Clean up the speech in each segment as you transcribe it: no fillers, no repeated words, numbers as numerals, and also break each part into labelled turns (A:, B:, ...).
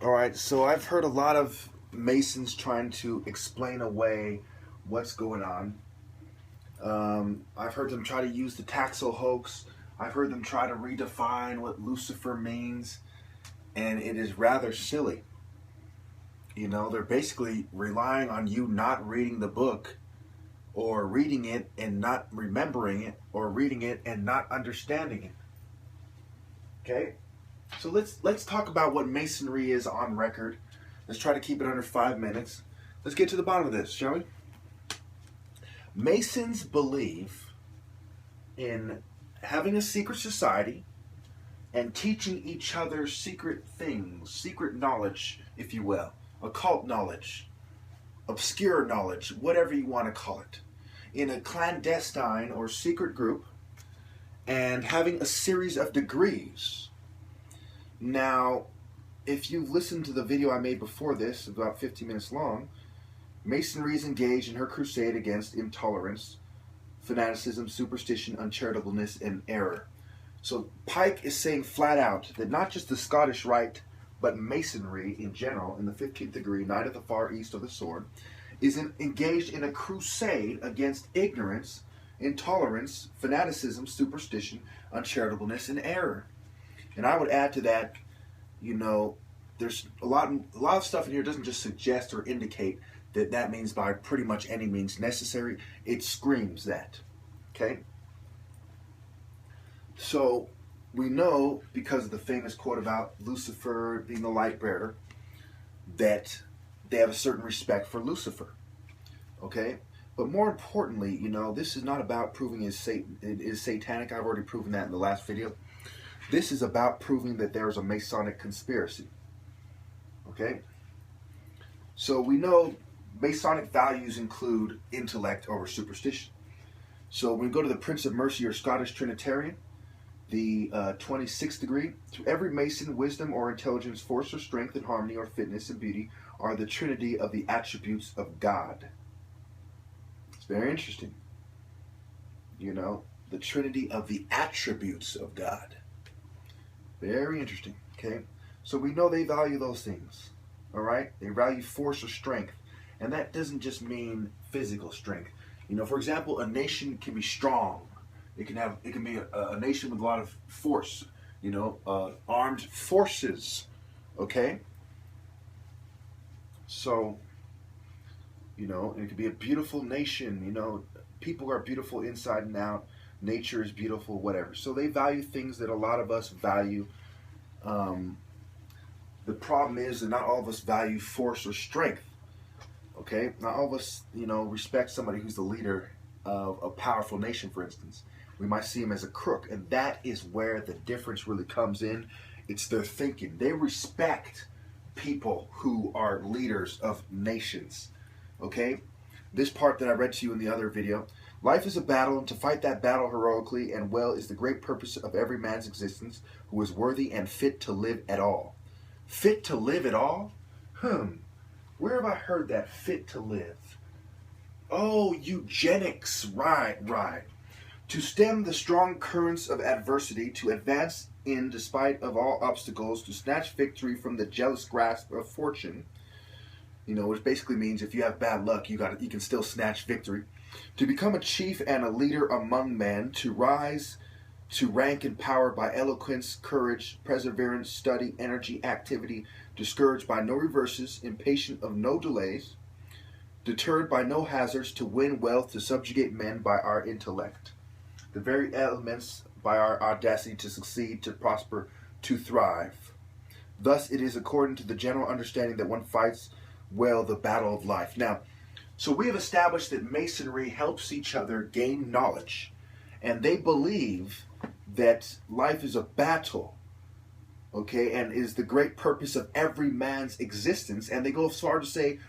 A: All right, so I've heard a lot of Masons trying to explain away what's going on. I've heard them try to use the Taxel hoax. I've heard them try to redefine what Lucifer means, and it is rather silly. You know, they're basically relying on you not reading the book, or reading it and not remembering it, or reading it and not understanding it. Okay? So let's talk about what Masonry is on record. Let's try to keep it under 5 minutes. Let's get to the bottom of this, shall we? Masons believe in having a secret society and teaching each other secret things, secret knowledge, if you will, occult knowledge, obscure knowledge, whatever you want to call it, in a clandestine or secret group, and having a series of degrees. Now, if you've listened to the video I made before this, about 15 minutes long, Masonry is engaged in her crusade against intolerance, fanaticism, superstition, uncharitableness, and error. So Pike is saying flat out that not just the Scottish Rite, but Masonry in general, in the 15th degree, Knight of the Far East of the Sword, is engaged in a crusade against ignorance, intolerance, fanaticism, superstition, uncharitableness, and error. And I would add to that, you know, there's a lot of stuff in here doesn't just suggest or indicate that that means by pretty much any means necessary. It screams that. Okay? So we know, because of the famous quote about Lucifer being the light bearer, that they have a certain respect for Lucifer. Okay? But more importantly, you know, this is not about proving it is satanic. I've already proven that in the last video. This is about proving that there is a Masonic conspiracy. Okay? So we know Masonic values include intellect over superstition. So when we go to the Prince of Mercy or Scottish Trinitarian, the 26th degree, to every Mason, wisdom or intelligence, force or strength and harmony or fitness and beauty are the trinity of the attributes of God. It's very interesting. You know, the trinity of the attributes of God. Very interesting, okay? So we know they value those things, all right? They value force or strength, and that doesn't just mean physical strength. You know, for example, a nation can be strong. It can be a nation with a lot of force, you know, armed forces, okay? So, you know, it could be a beautiful nation, you know, people are beautiful inside and out. Nature is beautiful, whatever. So they value things that a lot of us value. The problem is that not all of us value force or strength. Okay? Not all of us, you know, respect somebody who's the leader of a powerful nation, for instance. We might see him as a crook. And that is where the difference really comes in. It's their thinking. They respect people who are leaders of nations. Okay? This part that I read to you in the other video. Life is a battle, and to fight that battle heroically and well is the great purpose of every man's existence who is worthy and fit to live at all. Fit to live at all? Where have I heard that, fit to live? Oh, eugenics. Right. To stem the strong currents of adversity, to advance in despite of all obstacles, to snatch victory from the jealous grasp of fortune. You know, which basically means if you have bad luck, you can still snatch victory. To become a chief and a leader among men, to rise to rank and power by eloquence, courage, perseverance, study, energy, activity, discouraged by no reverses, impatient of no delays, deterred by no hazards, to win wealth, to subjugate men by our intellect, the very elements by our audacity to succeed, to prosper, to thrive. Thus it is according to the general understanding that one fights well the battle of life. Now, so we have established that Masonry helps each other gain knowledge, and they believe that life is a battle, okay, and is the great purpose of every man's existence. And they go as far to say,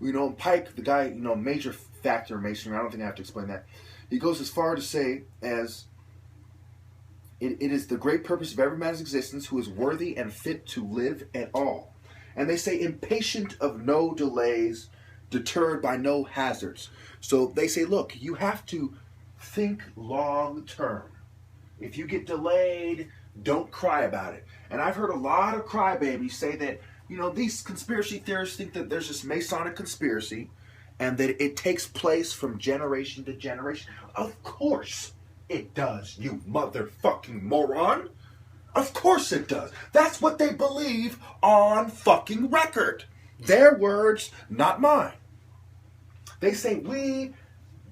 A: you know, Pike, the guy, you know, major factor in Masonry, I don't think I have to explain that. He goes as far to say as, it is the great purpose of every man's existence who is worthy and fit to live at all. And they say impatient of no delays, deterred by no hazards. So they say, look, you have to think long term. If you get delayed, don't cry about it. And I've heard a lot of crybabies say that These conspiracy theorists think that there's this Masonic conspiracy and that it takes place from generation to generation. Of course it does, you motherfucking moron. Of course it does. That's what they believe on fucking record. Their words, not mine. They say we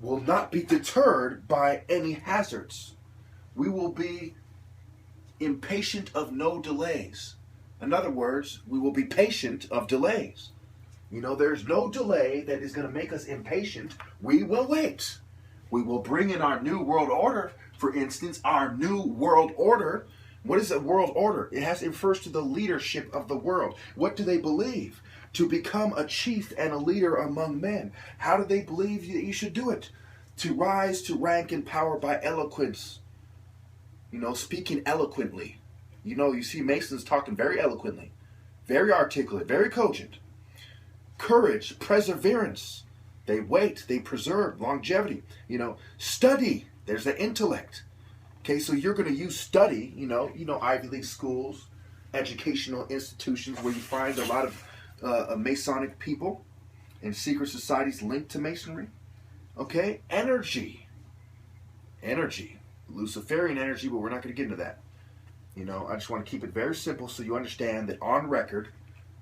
A: will not be deterred by any hazards. We will be impatient of no delays. In other words, we will be patient of delays. There's no delay that is going to make us impatient. We will wait. We will bring in our new world order. For instance, our new world order. What is a world order? It refers to the leadership of the world. What do they believe? To become a chief and a leader among men. How do they believe that you should do it? To rise to rank and power by eloquence. Speaking eloquently. You see Masons talking very eloquently, very articulate, very cogent. Courage, perseverance. They wait, they preserve, longevity. Study. There's the intellect. Okay, so you're going to use study, Ivy League schools, educational institutions where you find a lot of Masonic people and secret societies linked to Masonry. Okay, energy. Luciferian energy, but we're not going to get into that. I just want to keep it very simple so you understand that on record,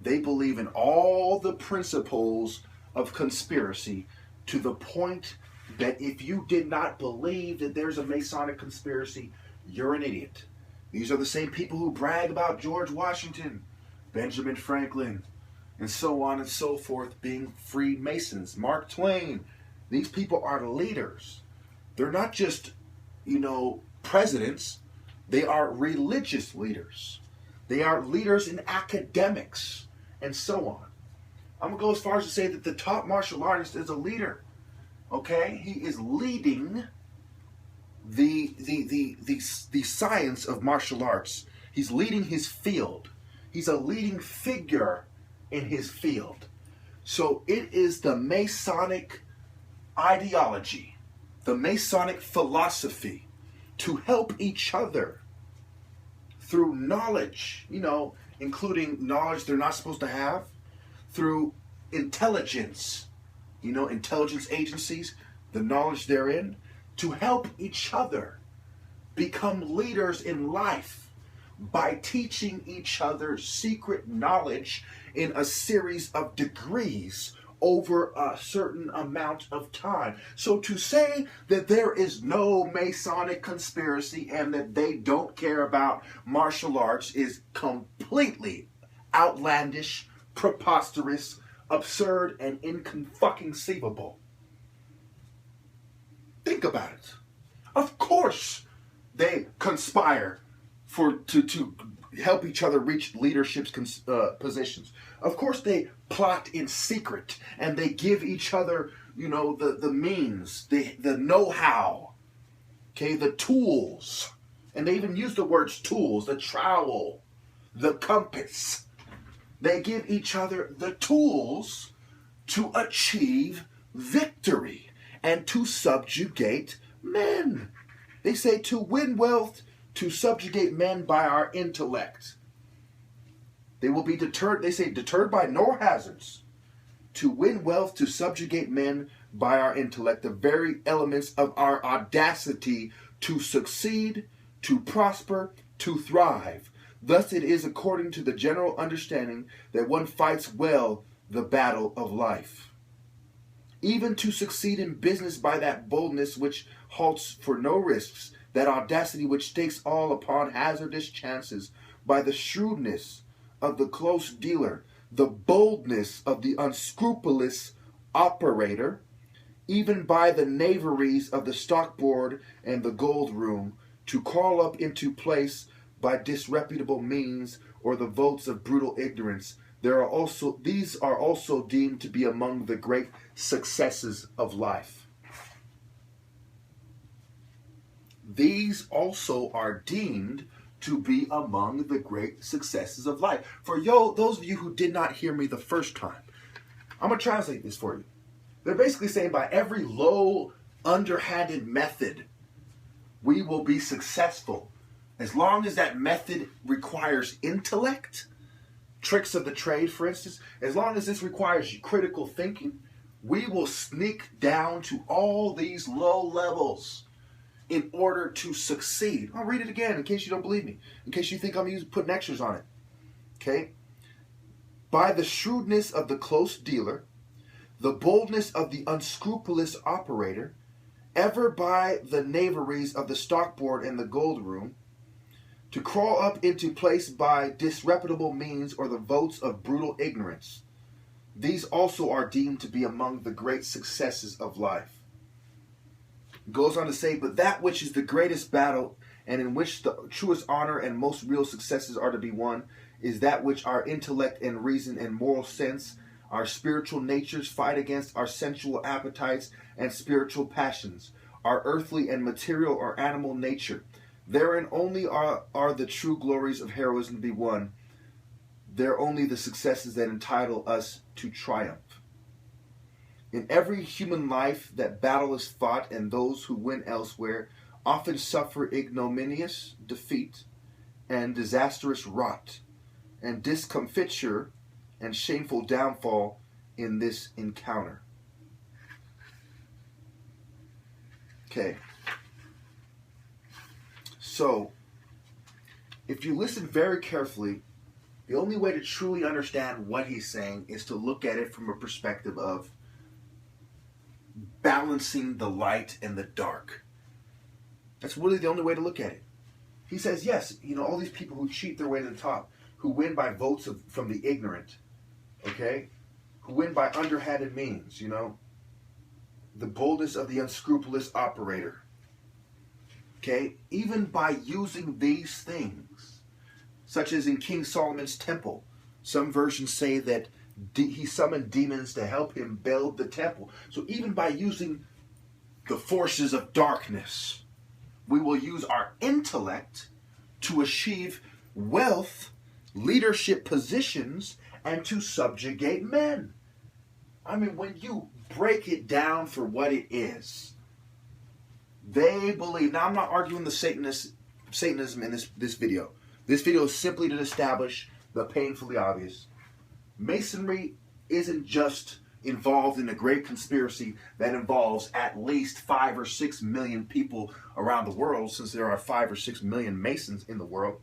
A: they believe in all the principles of conspiracy to the point that if you did not believe that there's a Masonic conspiracy, you're an idiot. These are the same people who brag about George Washington, Benjamin Franklin, and so on and so forth being Freemasons. Mark Twain. These people are leaders. They're not just, presidents. They are religious leaders. They are leaders in academics and so on. I'm going to go as far as to say that the top martial artist is a leader. Okay? He is leading the science of martial arts. He's leading his field. He's a leading figure in his field. So it is the Masonic ideology, the Masonic philosophy, to help each other through knowledge, including knowledge they're not supposed to have, through intelligence, intelligence agencies, the knowledge therein, to help each other become leaders in life by teaching each other secret knowledge in a series of degrees over a certain amount of time. So to say that there is no Masonic conspiracy and that they don't care about martial arts is completely outlandish, preposterous, absurd, and inconceivable. Think about it. Of course they conspire to help each other reach leadership positions. Of course they plot in secret and they give each other, the means, the know-how, okay, the tools. And they even use the words tools, the trowel, the compass. They give each other the tools to achieve victory and to subjugate men. They say to win wealth, to subjugate men by our intellect. They will be deterred, they say, deterred by no hazards. To win wealth, to subjugate men by our intellect, the very elements of our audacity to succeed, to prosper, to thrive. Thus it is according to the general understanding that one fights well the battle of life. Even to succeed in business by that boldness which halts for no risks, that audacity which stakes all upon hazardous chances, by the shrewdness of the close dealer, the boldness of the unscrupulous operator, even by the knaveries of the stock board and the gold room, to call up into place by disreputable means or the votes of brutal ignorance. These are also deemed to be among the great successes of life. These also are deemed to be among the great successes of life. For those of you who did not hear me the first time, I'm going to translate this for you. They're basically saying by every low, underhanded method, we will be successful. As long as that method requires intellect, tricks of the trade, for instance, as long as this requires critical thinking, we will sneak down to all these low levels in order to succeed. I'll read it again in case you don't believe me, in case you think I'm putting extras on it. Okay? By the shrewdness of the close dealer, the boldness of the unscrupulous operator, ever by the knaveries of the stock board and the gold room, to crawl up into place by disreputable means or the votes of brutal ignorance. These also are deemed to be among the great successes of life. Goes on to say, but that which is the greatest battle and in which the truest honor and most real successes are to be won is that which our intellect and reason and moral sense, our spiritual natures fight against our sensual appetites and spiritual passions, our earthly and material or animal nature. Therein only are the true glories of heroism to be won. They're only the successes that entitle us to triumph. In every human life that battle is fought, and those who win elsewhere often suffer ignominious defeat and disastrous rot and discomfiture and shameful downfall in this encounter. Okay. So, if you listen very carefully, the only way to truly understand what he's saying is to look at it from a perspective of balancing the light and the dark. That's really the only way to look at it. He says, yes, all these people who cheat their way to the top, who win by votes from the ignorant, okay? Who win by underhanded means, the boldness of the unscrupulous operator, okay? Even by using these things, such as in King Solomon's temple, some versions say that he summoned demons to help him build the temple. So even by using the forces of darkness, we will use our intellect to achieve wealth, leadership positions, and to subjugate men. I mean, when you break it down for what it is, they believe. Now, I'm not arguing the Satanism in this video. This video is simply to establish the painfully obvious. Masonry isn't just involved in a great conspiracy that involves at least 5 or 6 million people around the world, since there are 5 or 6 million Masons in the world,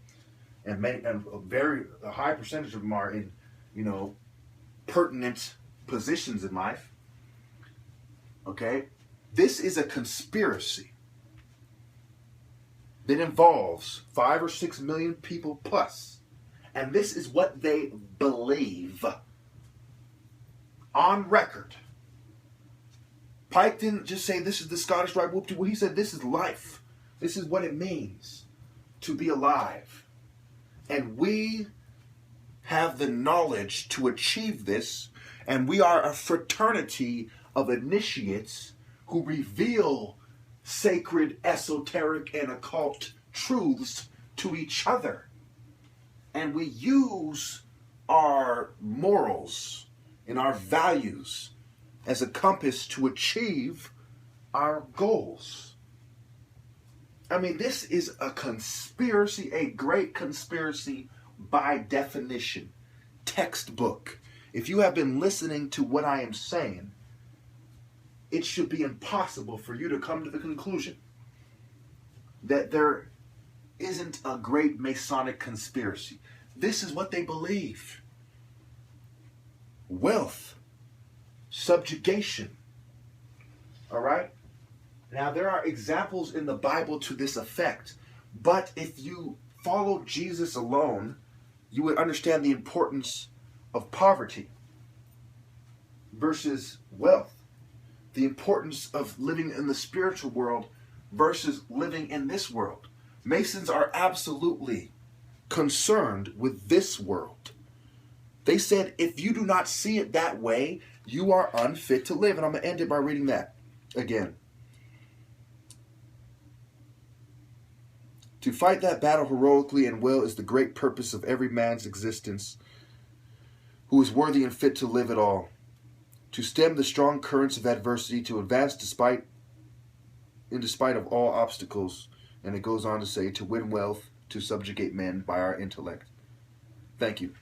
A: and a high percentage of them are in, pertinent positions in life. Okay? This is a conspiracy that involves 5 or 6 million people plus. And this is what they believe. On record. Pike didn't just say this is the Scottish Rite Whoop-de-Woo. He said this is life. This is what it means to be alive. And we have the knowledge to achieve this. And we are a fraternity of initiates who reveal sacred, esoteric, and occult truths to each other. And we use our morals and our values as a compass to achieve our goals. I mean, this is a conspiracy, a great conspiracy by definition. Textbook. If you have been listening to what I am saying, it should be impossible for you to come to the conclusion that there isn't a great Masonic conspiracy. This is what they believe. Wealth, subjugation. All right? Now, there are examples in the Bible to this effect, but if you follow Jesus alone, you would understand the importance of poverty versus wealth, the importance of living in the spiritual world versus living in this world. Masons are absolutely concerned with this world. They said, if you do not see it that way, you are unfit to live. And I'm going to end it by reading that again. To fight that battle heroically and well is the great purpose of every man's existence who is worthy and fit to live at all. To stem the strong currents of adversity, to advance in despite of all obstacles. And it goes on to say, to win wealth, to subjugate men by our intellect. Thank you.